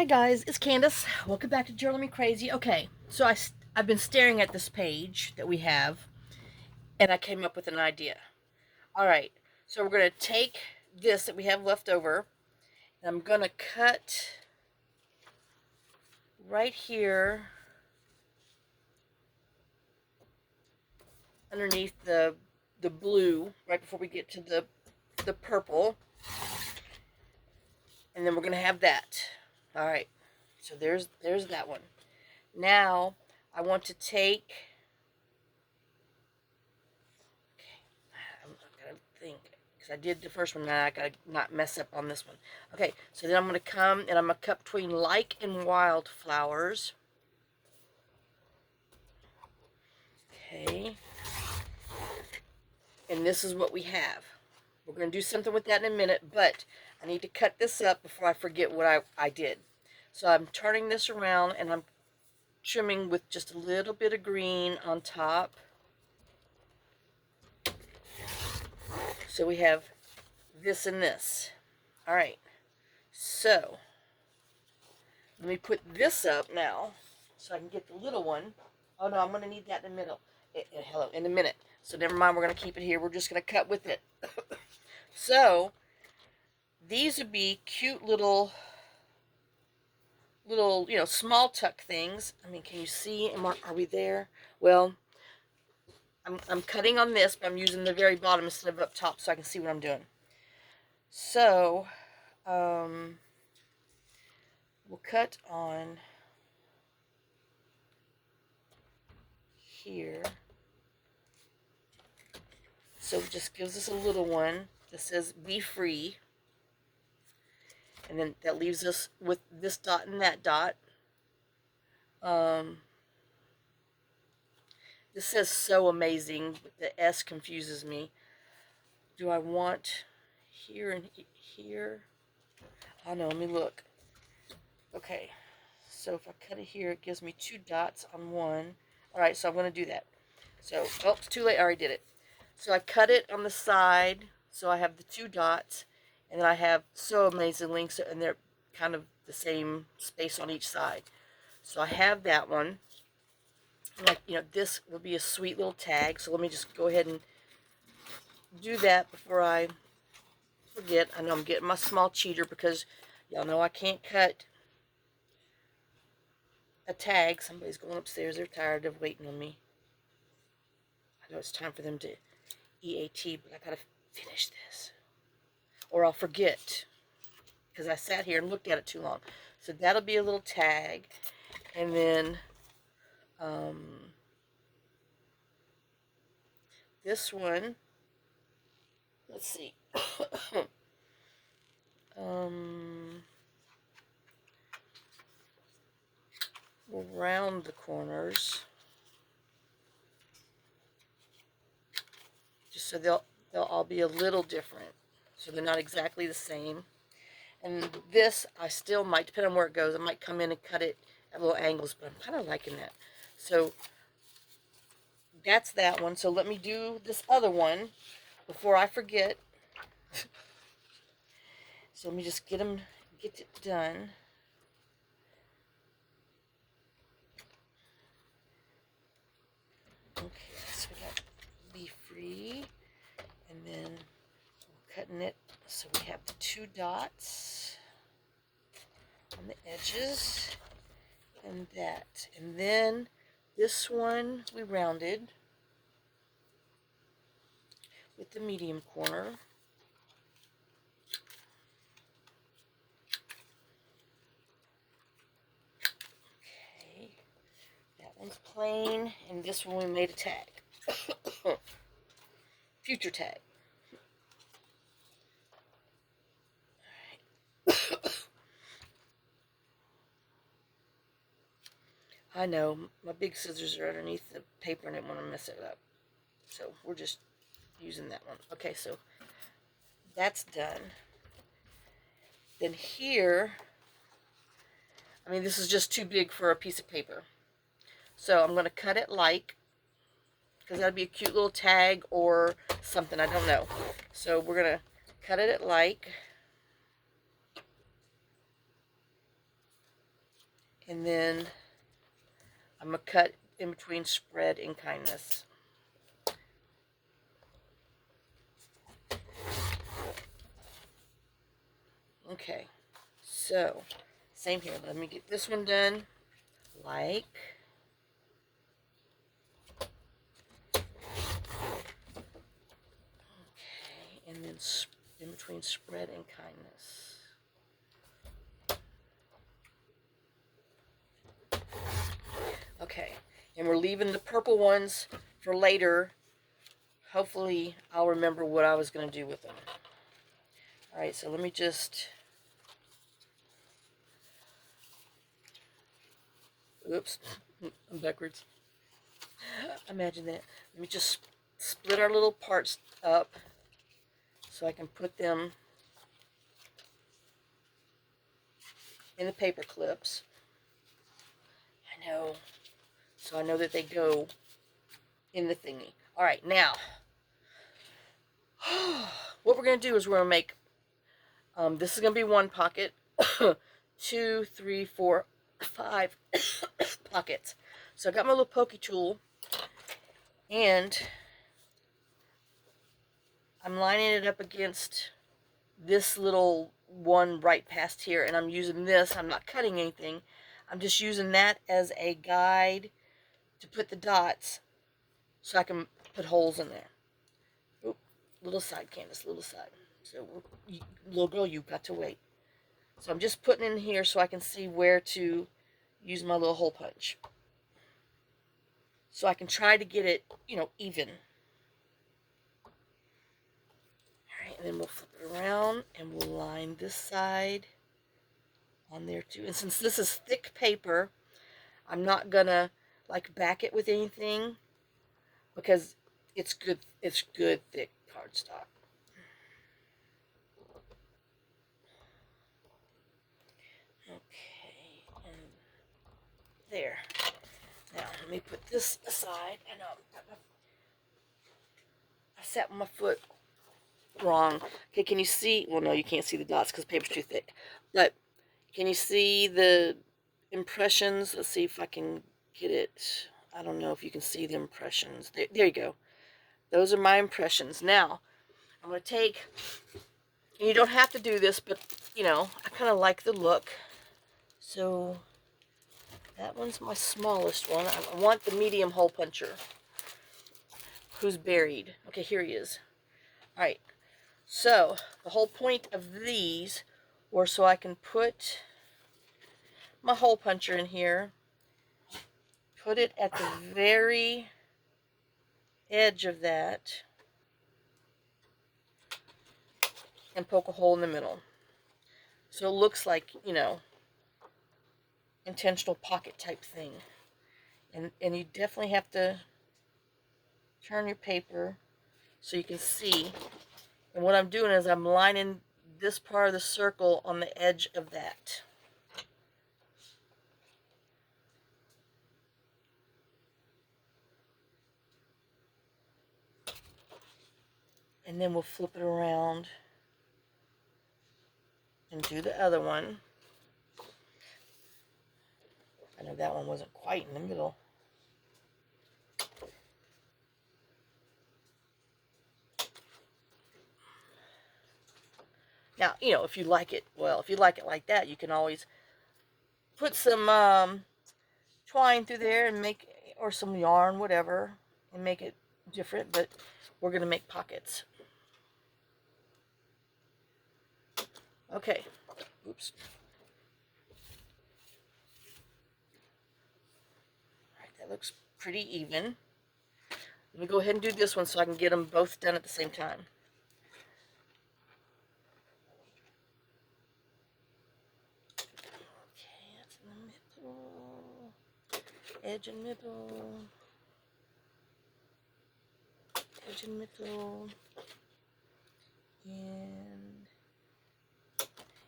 Hi guys, it's Candace. Welcome back to Journal Me Crazy. Okay, so I've been staring at this page that we have, and I came up with an idea. All right, so we're gonna take this that we have left over, and I'm gonna cut right here underneath the blue, right before we get to the purple, and then we're gonna have that. All right, so there's that one. Now I want to take. I'm gonna think because I did the first one. Now I gotta not mess up on this one. Okay, so then I'm gonna come and I'm gonna cut between like and wildflowers. Okay, and this is what we have. We're gonna do something with that in a minute, but I need to cut this up before I forget what I did. So I'm turning this around and I'm trimming with just a little bit of green on top. So we have this and this. All right, so let me put this up now so I can get the little one. Oh no, I'm going to need that in the middle. Hello, in a minute. So never mind, we're going to keep it here. We're just going to cut with it. So these would be cute little, small tuck things. I mean, can you see? Are we there? Well, I'm cutting on this, but I'm using the very bottom instead of up top so I can see what I'm doing. So, we'll cut on here. So it just gives us a little one that says be free. And then that leaves us with this dot and that dot. This says so amazing, but the S confuses me. Do I want here and here? Oh no, let me look. Okay, so if I cut it here, it gives me two dots on one. Alright, so I'm going to do that. So, oh, it's too late, I already did it. So I cut it on the side, so I have the two dots, and then I have so amazing links, and they're kind of the same space on each side. So I have that one. Like, this will be a sweet little tag, so let me just go ahead and do that before I forget. I know I'm getting my small cheater because y'all know I can't cut a tag. Somebody's going upstairs. They're tired of waiting on me. I know it's time for them to EAT, but I gotta finish this or I'll forget because I sat here and looked at it too long. So that'll be a little tag, and then this one, let's see. We'll round the corners just so they'll all be a little different, so they're not exactly the same. And this, I still might, depending on where it goes, I might come in and cut it at little angles, but I'm kind of liking that. So that's that one. So let me do this other one before I forget. So let me just get it done. Okay, so we got be free, and then we're cutting it so we have the two dots on the edges, and that, and then this one we rounded with the medium corner. Okay, that one's plain, and this one we made a tag. Future tag. I know, my big scissors are underneath the paper and I didn't want to mess it up. So we're just using that one. Okay, so that's done. Then here, I mean, this is just too big for a piece of paper. So I'm going to cut it like, because that'd be a cute little tag or something, I don't know. So we're going to cut it at like. And then I'm going to cut in between spread and kindness. Okay, so same here. Let me get this one done. Like. Okay, and then in between spread and kindness. Okay, and we're leaving the purple ones for later. Hopefully I'll remember what I was going to do with them. Alright, so let me just... Oops, I'm backwards. Imagine that. Let me just split our little parts up so I can put them in the paper clips. I know. So I know that they go in the thingy. Alright, now, what we're going to do is we're going to make, this is going to be one pocket, 2, 3, 4, 5 pockets. So I got my little pokey tool, and I'm lining it up against this little one right past here, and I'm using this. I'm not cutting anything. I'm just using that as a guide to put the dots so I can put holes in there. Oop, little side, Candace, little side. So, little girl, you've got to wait. So I'm just putting in here so I can see where to use my little hole punch. So I can try to get it, you know, even. Alright, and then we'll flip it around and we'll line this side on there too. And since this is thick paper, I'm not gonna like back it with anything because it's good thick cardstock. Okay, and there. Now let me put this aside. I know I sat my foot wrong. Okay, can you see? Well, no, you can't see the dots because the paper's too thick. But can you see the impressions? Let's see if I can get it. I don't know if you can see the impressions. There you go. Those are my impressions. Now, I'm going to take, and you don't have to do this, but, you know, I kind of like the look. So, that one's my smallest one. I want the medium hole puncher. Who's buried? Okay, here he is. Alright. So, the whole point of these were so I can put my hole puncher in here, put it at the very edge of that, and poke a hole in the middle. So it looks like, you know, intentional pocket type thing. And you definitely have to turn your paper so you can see. And what I'm doing is I'm lining this part of the circle on the edge of that. And then we'll flip it around and do the other one. I know that one wasn't quite in the middle. Now, you know, if you like it, well, if you like it like that, you can always put some twine through there and make, or some yarn, whatever, and make it different, but we're going to make pockets. Okay. Oops. Alright, that looks pretty even. Let me go ahead and do this one so I can get them both done at the same time. Okay, that's in the middle. Edge and middle. Edge and middle.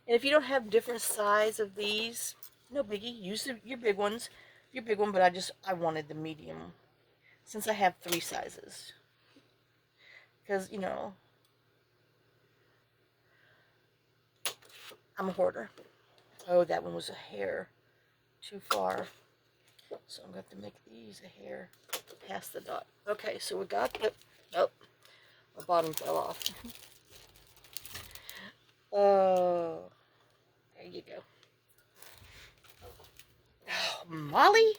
And if you don't have different size of these, no biggie. Use your big ones. Your big one, but I wanted the medium. Since I have 3 sizes. Because, you know, I'm a hoarder. Oh, that one was a hair. too far. So I'm going to have to make these a hair past the dot. Okay, so we got the, oh, my bottom fell off. Oh, there you go. Oh, Molly?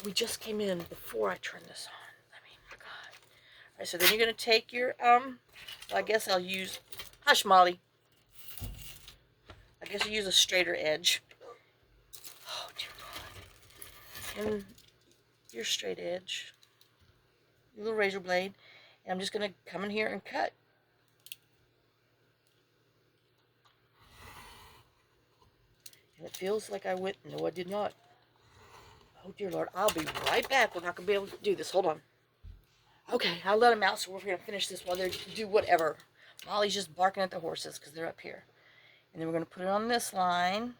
We just came in before I turned this on. I mean, my God. All right, so then you're going to take your, well, I guess I'll use, hush, Molly. I guess I'll use a straighter edge. Oh, dear God. And your straight edge, your little razor blade. And I'm just going to come in here and cut. And it feels like I went, no, I did not. Oh, dear Lord, I'll be right back. We're not going to be able to do this. Hold on. Okay, I'll let them out, so we're going to finish this while they do whatever. Molly's just barking at the horses because they're up here. And then we're going to put it on this line.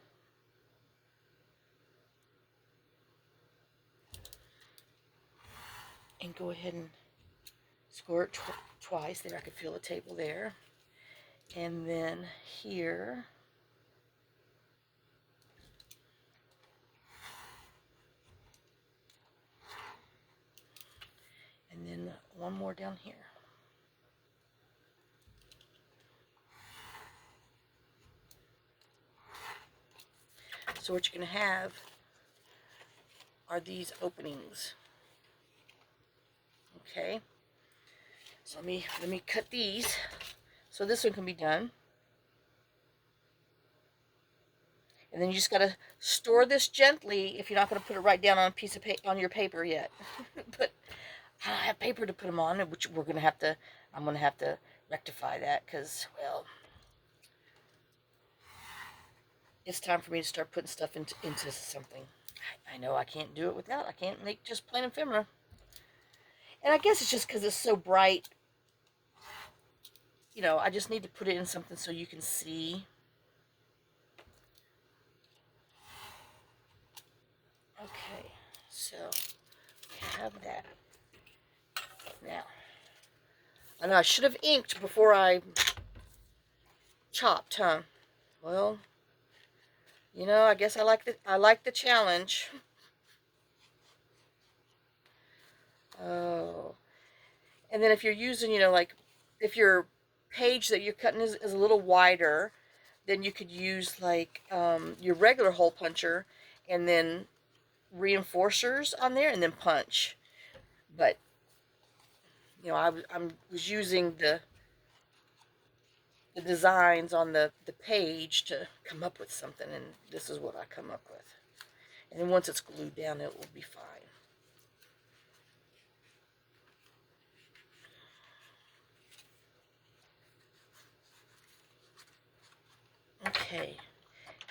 And go ahead and score it twice. There, I could feel the table there. And then here. And then one more down here. So what you're going to have are these openings. Okay. So let me cut these so this one can be done. And then you just got to store this gently if you're not going to put it right down on a piece of on your paper yet. But I don't have paper to put them on, which I'm going to have to rectify that because, well, it's time for me to start putting stuff into something. I know I can't do it without. I can't make just plain ephemera. And I guess it's just because it's so bright. You know, I just need to put it in something so you can see. Okay, so we have that. Now, I know I should have inked before I chopped, huh? Well, you know, I guess I like the challenge. Oh. And then if you're using, you know, like if your page that you're cutting is a little wider, then you could use like your regular hole puncher and then reinforcers on there and then punch. But you know, I was using the designs on the page to come up with something, and this is what I come up with. And then once it's glued down, it will be fine. Okay,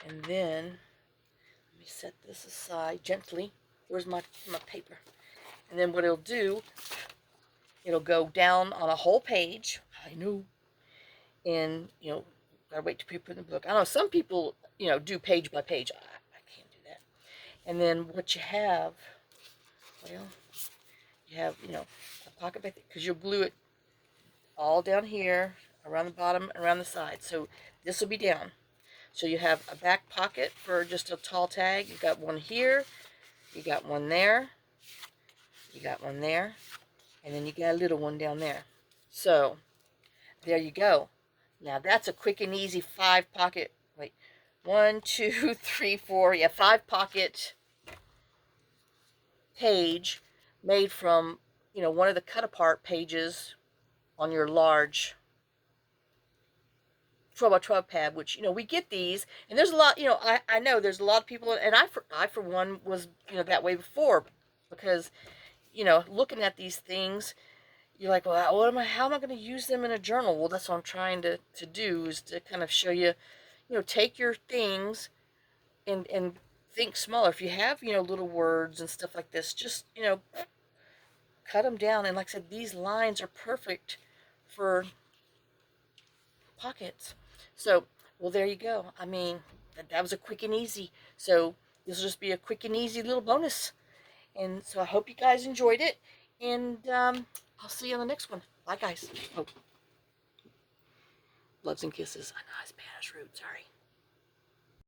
and then let me set this aside gently. Where's my paper? And then what it'll do, it'll go down on a whole page. I know. And, you know, gotta wait till people put in the book. I know some people, you know, do page by page. I can't do that. And then what you have, well, you have, you know, a pocket back, because you'll glue it all down here, around the bottom, around the side. So this will be down. So you have a back pocket for just a tall tag. You've got one here, you got one there, you got one there, and then you got a little one down there. So there you go. Now that's a quick and easy 5 pocket, wait, 1, 2, 3, 4, yeah, 5 pocket page made from, you know, one of the cut apart pages on your large 12 by 12 pad, which, you know, we get these, and there's a lot, you know, I know there's a lot of people, and I for one was, you know, that way before, because, you know, looking at these things, you're like, well, how am I going to use them in a journal? Well, that's what I'm trying to do, is to kind of show you, you know, take your things and think smaller. If you have, you know, little words and stuff like this, just, you know, cut them down. And like I said, these lines are perfect for pockets. So, well, there you go. I mean, that was a quick and easy. So this will just be a quick and easy little bonus. And so I hope you guys enjoyed it. And I'll see you on the next one. Bye, guys. Oh, loves and kisses. I know it's bad as rude. Sorry.